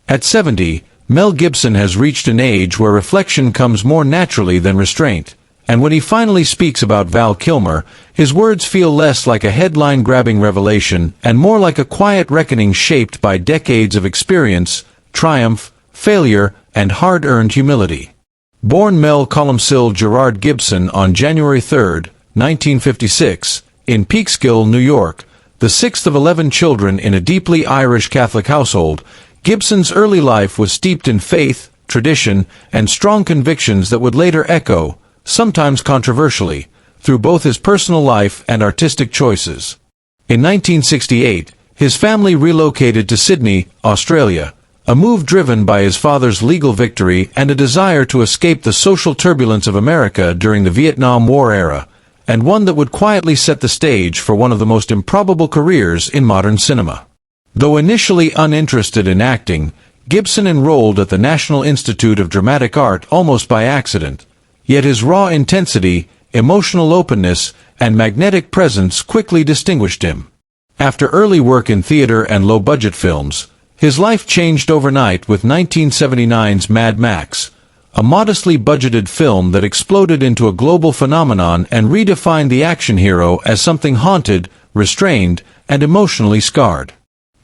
At 70, Mel Gibson has reached an age where reflection comes more naturally than restraint, and when he finally speaks about Val Kilmer, his words feel less like a headline-grabbing revelation and more like a quiet reckoning shaped by decades of experience, triumph, failure, and hard-earned humility. Born Mel Columcille Gerard Gibson on January 3, 1956, in Peekskill, New York, the sixth of 11 children in a deeply Irish Catholic household, Gibson's early life was steeped in faith, tradition, and strong convictions that would later echo, sometimes controversially, through both his personal life and artistic choices. In 1968, his family relocated to Sydney, Australia, a move driven by his father's legal victory and a desire to escape the social turbulence of America during the Vietnam War era, and one that would quietly set the stage for one of the most improbable careers in modern cinema. Though initially uninterested in acting, Gibson enrolled at the National Institute of Dramatic Art almost by accident, yet his raw intensity, emotional openness, and magnetic presence quickly distinguished him. After early work in theater and low-budget films, his life changed overnight with 1979's Mad Max, a modestly budgeted film that exploded into a global phenomenon and redefined the action hero as something haunted, restrained, and emotionally scarred.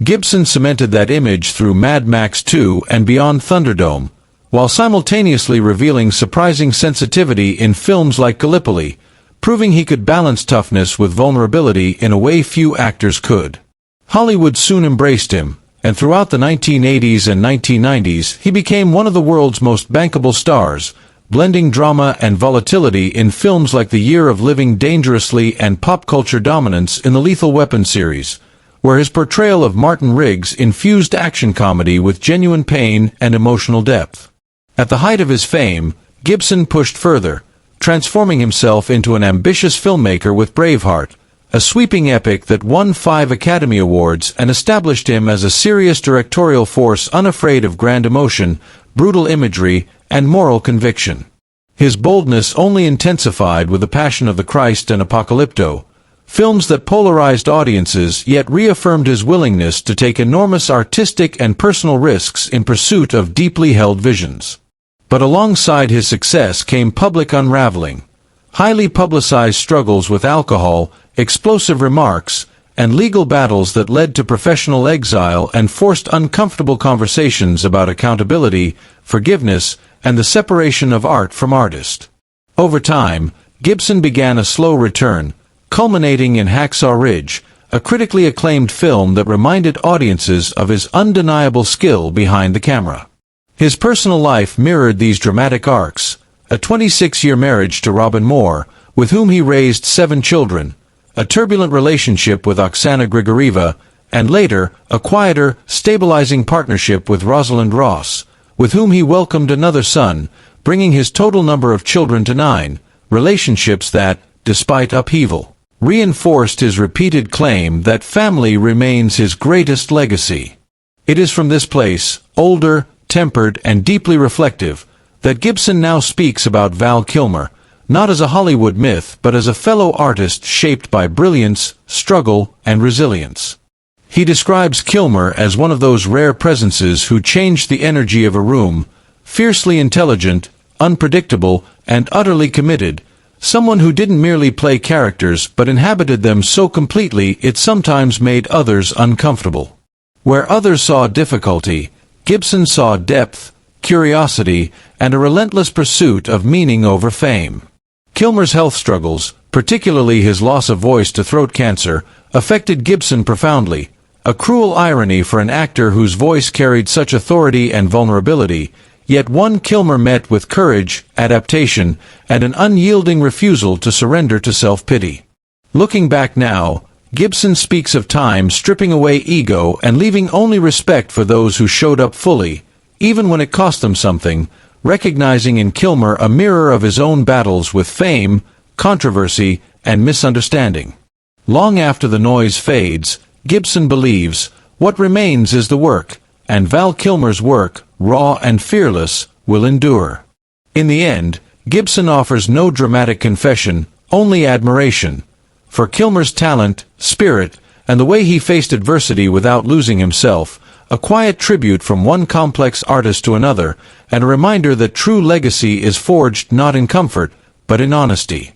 Gibson cemented that image through Mad Max 2 and Beyond Thunderdome, while simultaneously revealing surprising sensitivity in films like Gallipoli, proving he could balance toughness with vulnerability in a way few actors could. Hollywood soon embraced him, and throughout the 1980s and 1990s he became one of the world's most bankable stars, blending drama and volatility in films like The Year of Living Dangerously and pop culture dominance in the Lethal Weapon series, where his portrayal of Martin Riggs infused action comedy with genuine pain and emotional depth. At the height of his fame, Gibson pushed further, transforming himself into an ambitious filmmaker with Braveheart, a sweeping epic that won 5 Academy Awards and established him as a serious directorial force unafraid of grand emotion, brutal imagery, and moral conviction. His boldness only intensified with The Passion of the Christ and Apocalypto, films that polarized audiences yet reaffirmed his willingness to take enormous artistic and personal risks in pursuit of deeply held visions. But alongside his success came public unraveling, highly publicized struggles with alcohol, explosive remarks, and legal battles that led to professional exile and forced uncomfortable conversations about accountability, forgiveness, and the separation of art from artist. Over time, Gibson began a slow return, culminating in Hacksaw Ridge, a critically acclaimed film that reminded audiences of his undeniable skill behind the camera. His personal life mirrored these dramatic arcs: a 26-year marriage to Robin Moore, with whom he raised 7 children, a turbulent relationship with Oksana Grigorieva, and later, a quieter, stabilizing partnership with Rosalind Ross, with whom he welcomed another son, bringing his total number of children to 9, relationships that, despite upheaval, reinforced his repeated claim that family remains his greatest legacy. It is from this place, older, tempered, and deeply reflective, that Gibson now speaks about Val Kilmer, not as a Hollywood myth but as a fellow artist shaped by brilliance, struggle, and resilience. He describes Kilmer as one of those rare presences who changed the energy of a room, fiercely intelligent, unpredictable, and utterly committed, someone who didn't merely play characters but inhabited them so completely it sometimes made others uncomfortable. Where others saw difficulty, Gibson saw depth, curiosity, and a relentless pursuit of meaning over fame. Kilmer's health struggles, particularly his loss of voice to throat cancer, affected Gibson profoundly, a cruel irony for an actor whose voice carried such authority and vulnerability, yet one Kilmer met with courage, adaptation, and an unyielding refusal to surrender to self-pity. Looking back now, Gibson speaks of time stripping away ego and leaving only respect for those who showed up fully, even when it cost them something, recognizing in Kilmer a mirror of his own battles with fame, controversy, and misunderstanding. Long after the noise fades, Gibson believes, what remains is the work, and Val Kilmer's work, raw and fearless, will endure. In the end, Gibson offers no dramatic confession, only admiration, for Kilmer's talent, spirit, and the way he faced adversity without losing himself, a quiet tribute from one complex artist to another, and a reminder that true legacy is forged not in comfort, but in honesty.